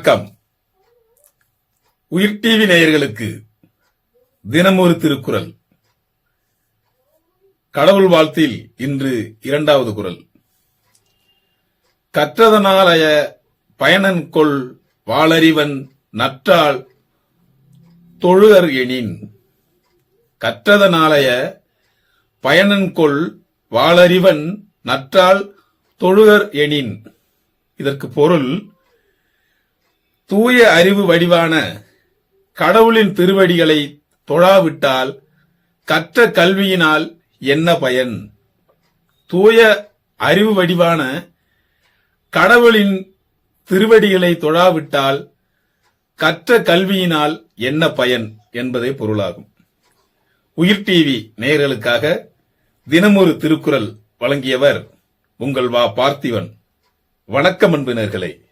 வணக்கம். உயிர் டிவி நேயர்களுக்கு தினமொரு திருக்குறள். கடவுள் வாழ்த்தில் இன்று இரண்டாவது குறள். கற்றதனாலய பயனன்கொள் வாளறிவன் நற்றால் தொழுகர் எனின். கற்றதனாலய பயனன்கொள் வாளறிவன் நற்றால் தொழுகர் எனின். இதற்கு பொருள், தூய அறிவு வடிவான கடவுளின் திருவடிகளை தொழாவிட்டால் கற்ற கல்வியினால் என்ன பயன்? தூய அறிவு வடிவான கடவுளின் திருவடிகளை தொழாவிட்டால் கற்ற கல்வியினால் என்ன பயன் என்பதே பொருளாகும். உயிர் டிவி நேயர்களுக்காக தினமொரு திருக்குறள் வழங்கியவர் உங்கள் வா பார்த்திபன். வணக்கம் அன்பு நேயர்களே.